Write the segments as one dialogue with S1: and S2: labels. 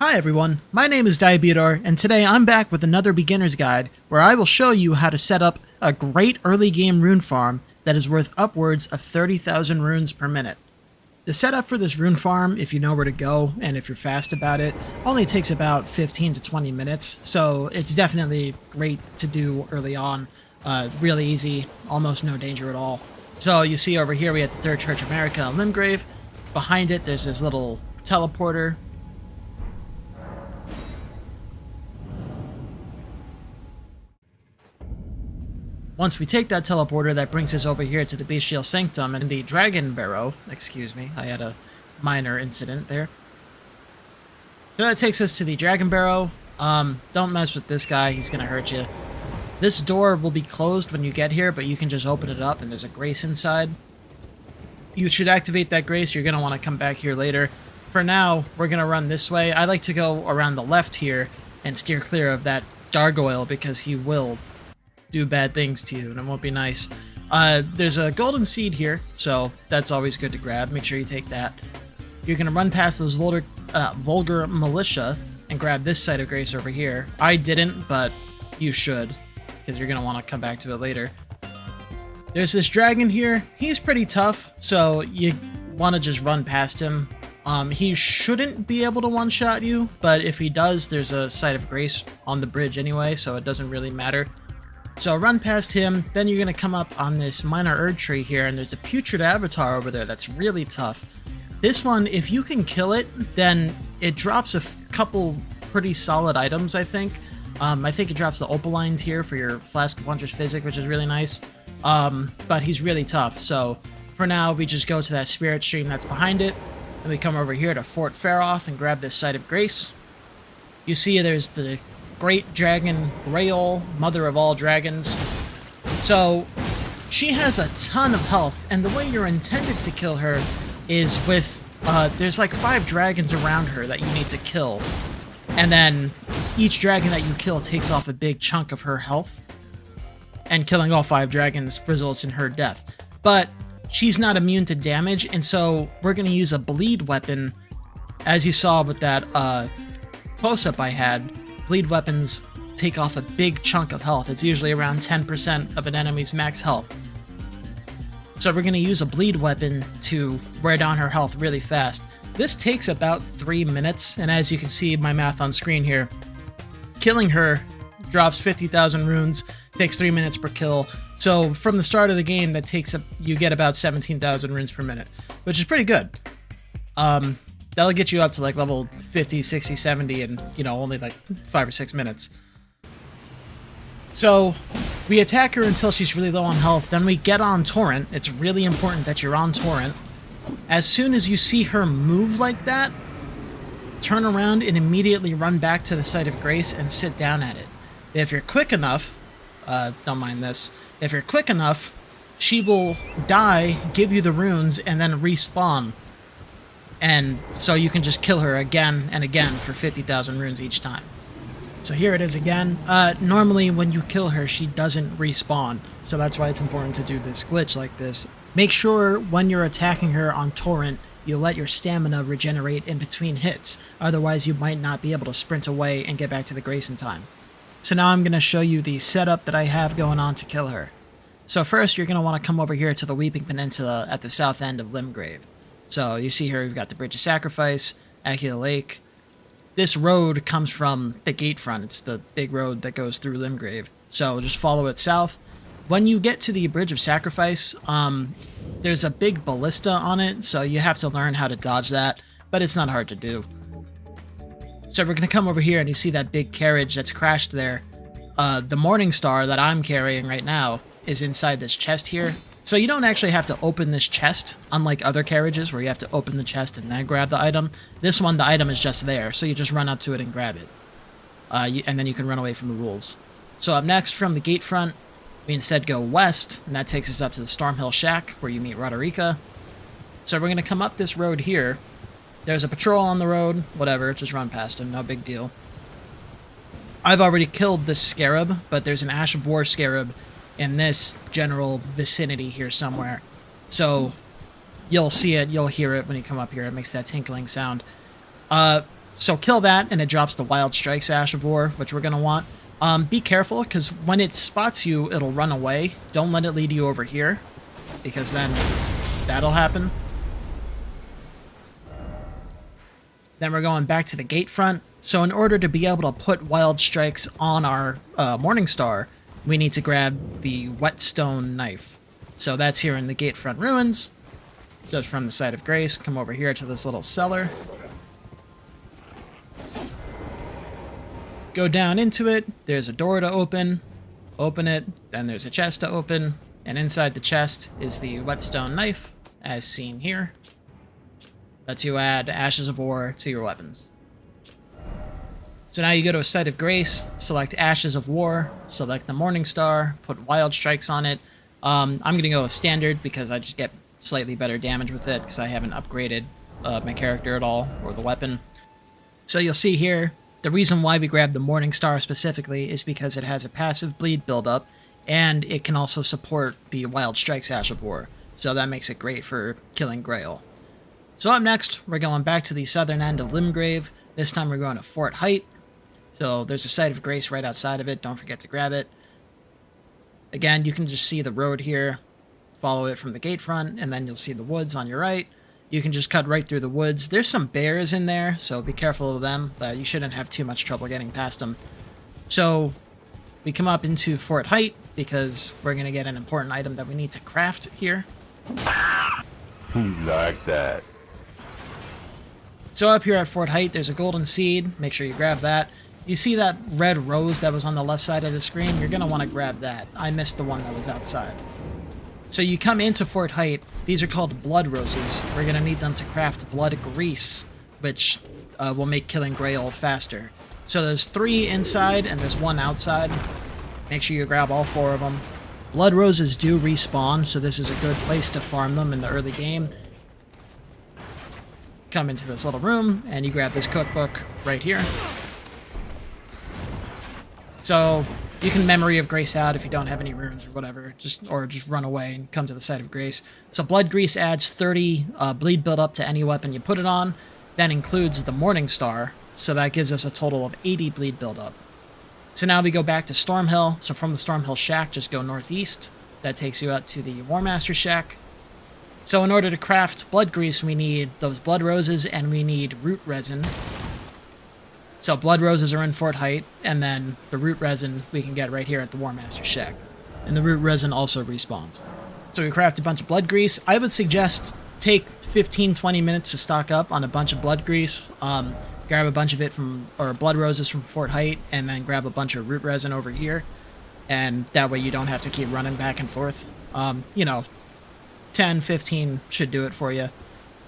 S1: Hi everyone, my name is Diabetor, and today I'm back with another beginner's guide where I will show you how to set up a great early game rune farm that is worth upwards of 30,000 runes per minute. The setup for this rune farm, if you know where to go and if you're fast about it, only takes about 15 to 20 minutes, so it's definitely great to do early on. Really easy, almost no danger at all. So you see over here we have the Third Church America Limgrave. Behind it there's this little teleporter. Once we take that teleporter, that brings us over here to the Bestial Sanctum and the Dragon Barrow. Excuse me, I had a minor incident there. So that takes us to the Dragon Barrow. Don't mess with this guy, he's gonna hurt you. This door will be closed when you get here, but you can just open it up and there's a grace inside. You should activate that grace, you're gonna want to come back here later. For now, we're gonna run this way. I like to go around the left here and steer clear of that Gargoyle because he will do bad things to you and it won't be nice. There's a golden seed here, so that's always good to grab. Make sure you take that. You're gonna run past those vulgar militia and grab this site of grace over here. I didn't, but you should, because you're gonna want to come back to it later. There's this dragon here. He's pretty tough, so you want to just run past him. He shouldn't be able to one-shot you, but if he does, there's a site of grace on the bridge anyway, so it doesn't really matter. So run past him, then you're going to come up on this minor Erd tree here, and there's a putrid avatar over there that's really tough. This one, if you can kill it, then it drops a couple pretty solid items, I think. I think it drops the Opaline here for your Flask of Wondrous Physic, which is really nice. But he's really tough, so for now we just go to that spirit stream that's behind it, and we come over here to Fort Faroth and grab this site of grace. You see there's the great dragon Greyoll, mother of all dragons. So she has a ton of health, and the way you're intended to kill her is with there's like 5 dragons around her that you need to kill, and then each dragon that you kill takes off a big chunk of her health, and killing all 5 dragons results in her death. But she's not immune to damage, and so we're going to use a bleed weapon. As you saw with that close-up I had, bleed weapons take off a big chunk of health. It's usually around 10% of an enemy's max health. So we're going to use a bleed weapon to wear down her health really fast. This takes about 3 minutes, and as you can see my math on screen here, killing her drops 50,000 runes, takes 3 minutes per kill. So from the start of the game, that takes you get about 17,000 runes per minute, which is pretty good. That'll get you up to like level 50, 60, 70 in, only like 5 or 6 minutes. So we attack her until she's really low on health, then we get on Torrent. It's really important that you're on Torrent. As soon as you see her move like that, turn around and immediately run back to the site of grace and sit down at it. If you're quick enough, don't mind this, if you're quick enough, she will die, give you the runes, and then respawn. And so you can just kill her again and again for 50,000 runes each time. So here it is again. Normally when you kill her, she doesn't respawn, so that's why it's important to do this glitch like this. Make sure when you're attacking her on Torrent, you let your stamina regenerate in between hits, otherwise you might not be able to sprint away and get back to the grace in time. So now I'm going to show you the setup that I have going on to kill her. So first you're going to want to come over here to the Weeping Peninsula at the south end of Limgrave. So you see here we've got the Bridge of Sacrifice, Akila Lake. This road comes from the Gatefront. It's the big road that goes through Limgrave. So just follow it south. When you get to the Bridge of Sacrifice, there's a big ballista on it, so you have to learn how to dodge that, but it's not hard to do. So we're going to come over here and you see that big carriage that's crashed there. The Morning Star that I'm carrying right now is inside this chest here. So you don't actually have to open this chest, unlike other carriages where you have to open the chest and then grab the item. This one, the item is just there, so you just run up to it and grab it. And then you can run away from the rules. So up next, from the Gatefront, we instead go west, and that takes us up to the Stormhill Shack, where you meet Roderica. So we're going to come up this road here. There's a patrol on the road, whatever, just run past him, no big deal. I've already killed this scarab, but there's an Ash of War scarab in this general vicinity here somewhere. So you'll see it, you'll hear it when you come up here. It makes that tinkling sound. So kill that, and it drops the Wild Strikes Ash of War, which we're going to want. Be careful, because when it spots you, it'll run away. Don't let it lead you over here, because then that'll happen. Then we're going back to the gate front. So in order to be able to put Wild Strikes on our Morningstar, we need to grab the Whetstone Knife. So that's here in the gate front ruins. Just from the Site of Grace, come over here to this little cellar. Go down into it, there's a door to open it, then there's a chest to open, and inside the chest is the Whetstone Knife, as seen here. Lets you add Ashes of War to your weapons. So now you go to a Site of Grace, select Ashes of War, select the Morningstar, put Wild Strikes on it. I'm going to go with Standard because I just get slightly better damage with it because I haven't upgraded my character at all, or the weapon. So you'll see here, the reason why we grabbed the Morningstar specifically is because it has a passive bleed buildup, and it can also support the Wild Strikes Ash of War. So that makes it great for killing Greyoll. So up next, we're going back to the southern end of Limgrave. This time we're going to Fort Height. So there's a Site of Grace right outside of it. Don't forget to grab it. Again, you can just see the road here. Follow it from the gate front, and then you'll see the woods on your right. You can just cut right through the woods. There's some bears in there, so be careful of them, but you shouldn't have too much trouble getting past them. So we come up into Fort Height because we're going to get an important item that we need to craft here.
S2: Like that.
S1: So up here at Fort Height, there's a golden seed. Make sure you grab that. You see that red rose that was on the left side of the screen? You're going to want to grab that. I missed the one that was outside. So you come into Fort Height. These are called blood roses. We're going to need them to craft blood grease, which will make killing Greyoll faster. So there's 3 inside and there's 1 outside. Make sure you grab all 4 of them. Blood roses do respawn, so this is a good place to farm them in the early game. Come into this little room, and you grab this cookbook right here. So you can Memory of Grace out if you don't have any runes or whatever, just run away and come to the Site of Grace. So Blood Grease adds 30 bleed buildup to any weapon you put it on. That includes the Morningstar, so that gives us a total of 80 bleed buildup. So now we go back to Stormhill. So from the Stormhill Shack, just go northeast. That takes you out to the Warmaster Shack. So in order to craft blood grease, we need those blood roses and we need root resin. So blood roses are in Fort Height, and then the root resin we can get right here at the Warmaster Shack. And the root resin also respawns. So we craft a bunch of blood grease. I would suggest take 15-20 minutes to stock up on a bunch of blood grease. Grab a bunch of it or blood roses from Fort Height, and then grab a bunch of root resin over here. And that way you don't have to keep running back and forth. 10, 15 should do it for you.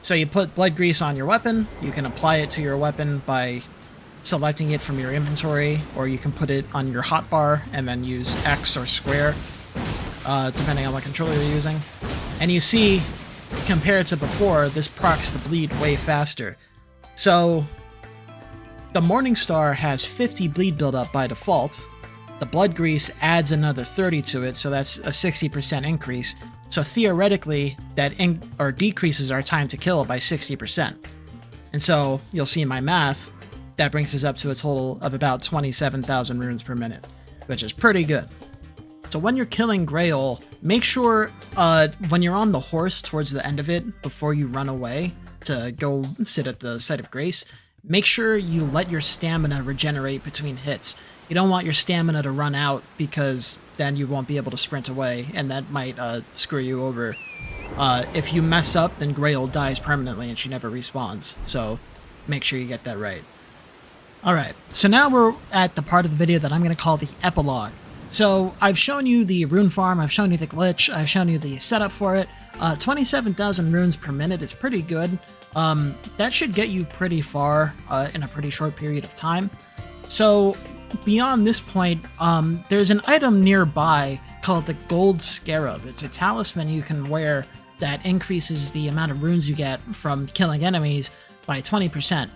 S1: So you put blood grease on your weapon. You can apply it to your weapon by selecting it from your inventory, or you can put it on your hotbar and then use X or square, depending on what controller you're using. And you see, compared to before, this procs the bleed way faster. So the Morningstar has 50 bleed buildup by default. The blood grease adds another 30 to it, so that's a 60% increase. So theoretically, that decreases our time to kill by 60%. And so you'll see in my math, that brings us up to a total of about 27,000 runes per minute, which is pretty good. So when you're killing Greyoll, make sure when you're on the horse towards the end of it, before you run away to go sit at the Site of Grace, make sure you let your stamina regenerate between hits. You don't want your stamina to run out, because then you won't be able to sprint away, and that might screw you over. If you mess up, then Greyoll dies permanently and she never respawns, so make sure you get that right. Alright, so now we're at the part of the video that I'm going to call the epilogue. So I've shown you the rune farm, I've shown you the glitch, I've shown you the setup for it. 27,000 runes per minute is pretty good. That should get you pretty far in a pretty short period of time. So beyond this point, there's an item nearby called the Golden Scarab. It's a talisman you can wear that increases the amount of runes you get from killing enemies by 20%.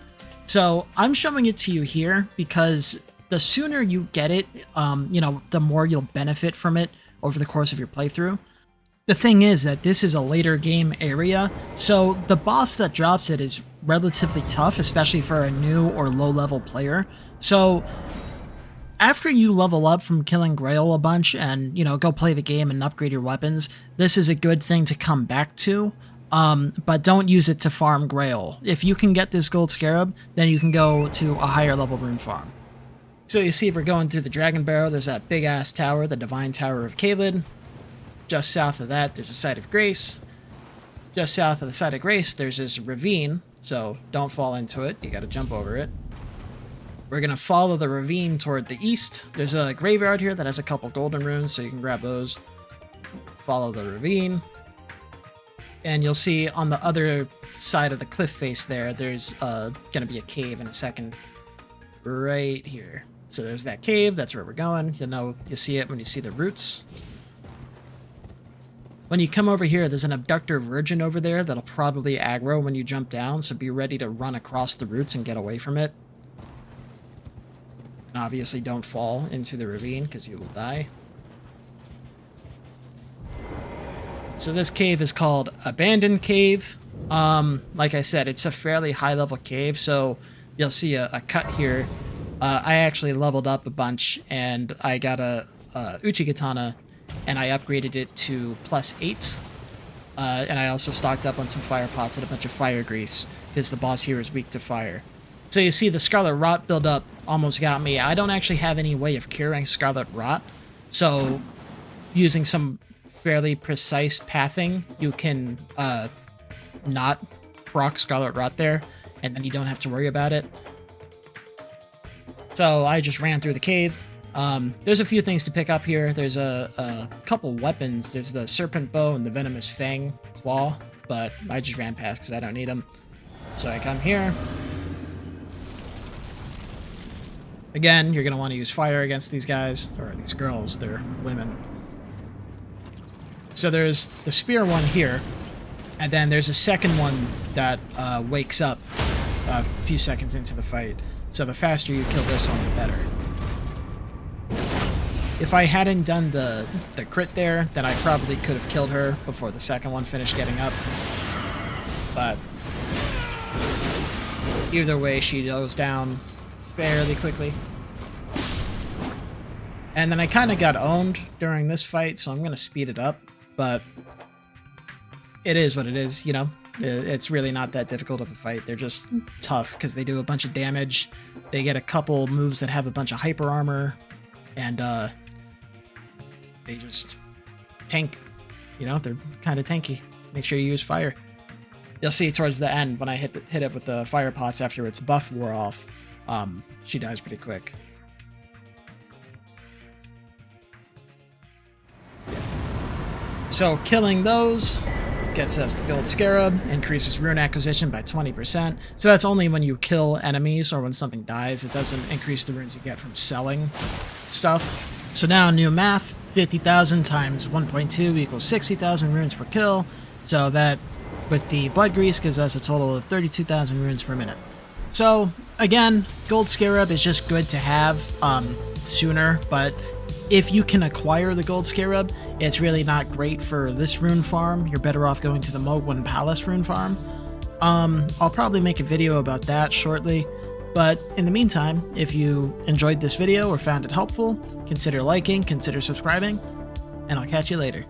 S1: So I'm showing it to you here because the sooner you get it, the more you'll benefit from it over the course of your playthrough. The thing is that this is a later game area, so the boss that drops it is relatively tough, especially for a new or low-level player. So after you level up from killing Greyoll a bunch and, you know, go play the game and upgrade your weapons, this is a good thing to come back to. But don't use it to farm Greyoll. If you can get this Gold Scarab, then you can go to a higher level rune farm. So you see, if we're going through the Dragon Barrow, there's that big-ass tower, the Divine Tower of Caelid. Just south of that, there's a Site of Grace. Just south of the Site of Grace, there's this ravine, so don't fall into it. You gotta jump over it. We're gonna follow the ravine toward the east. There's a graveyard here that has a couple golden runes, so you can grab those. Follow the ravine. And you'll see on the other side of the cliff face there, there's gonna be a cave in a second. Right here. So there's that cave, that's where we're going. You'll see it when you see the roots. When you come over here, there's an Abductor Virgin over there that'll probably aggro when you jump down, so be ready to run across the roots and get away from it. And obviously don't fall into the ravine, because you will die. So this cave is called Abandoned Cave. Like I said, it's a fairly high-level cave, so you'll see a cut here. I actually leveled up a bunch, and I got a Uchigatana, and I upgraded it to +8. And I also stocked up on some fire pots and a bunch of fire grease, because the boss here is weak to fire. So you see the Scarlet Rot buildup almost got me. I don't actually have any way of curing Scarlet Rot, so using some fairly precise pathing, you can not proc Scarlet Rot there, and then you don't have to worry about it. So I just ran through the cave. There's a few things to pick up here. There's a couple weapons. There's the Serpent Bow and the Venomous Fang Claw, but I just ran past because I don't need them. So I come here. Again, you're going to want to use fire against these guys, or these girls. They're women. So there's the spear one here, and then there's a second one that wakes up a few seconds into the fight. So the faster you kill this one, the better. If I hadn't done the crit there, then I probably could have killed her before the second one finished getting up. But either way, she goes down fairly quickly. And then I kind of got owned during this fight, so I'm going to speed it up. But it is what it is, you know? It's really not that difficult of a fight. They're just tough because they do a bunch of damage. They get a couple moves that have a bunch of hyper armor. And they just tank. You know, they're kind of tanky. Make sure you use fire. You'll see towards the end when I hit it with the fire pots after its buff wore off. She dies pretty quick. So killing those gets us the Gold Scarab, increases rune acquisition by 20%. So that's only when you kill enemies or when something dies. It doesn't increase the runes you get from selling stuff. So now new math, 50,000 times 1.2 equals 60,000 runes per kill. So that, with the blood grease, gives us a total of 32,000 runes per minute. So again, Gold Scarab is just good to have sooner, but if you can acquire the Gold Scarab, it's really not great for this rune farm. You're better off going to the Mogwin Palace rune farm. I'll probably make a video about that shortly, but in the meantime, if you enjoyed this video or found it helpful, consider liking, consider subscribing, and I'll catch you later.